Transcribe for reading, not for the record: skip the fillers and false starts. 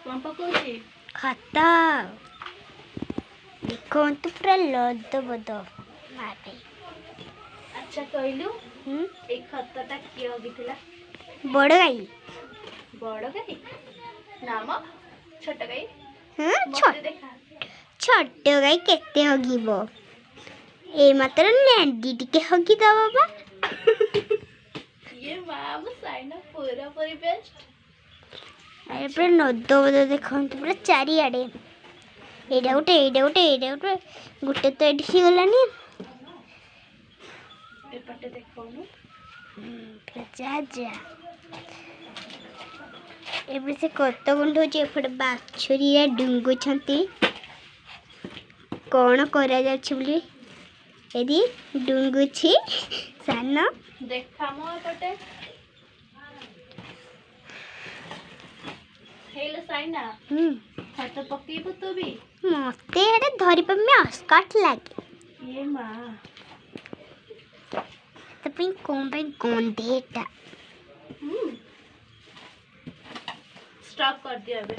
कौन पकाउछि खाता देखो तो पूरा लद बद मारे। अच्छा कहलु ए खतटा किए होगिथिला बड़ गाई बड़ गाई नाम छोट गाई छोट देखा छोट गाई केते हगिबो ए मात्र नेंडी टिके हगी दा बाबा ये माम साइना पूरा पूरी बेस्ट अरे पूरा नद बद देखो पूरा चारिआडे एडा गोटे गोटे तो एठी गलानी एपटे देखौनु जा जा एबे से कत गुंड होची एपटे बाछुरीया डुंगुछंती कौन करा जाछि बोली एदी डुंगुछि सान देखा मो एपटे हेलो साइना हाथ पकेबो तो भी मते एडे धरि पे में अस्काट लागे ये मां तो पिन कोन पे गोंडेटा स्टॉप कर दिया अबे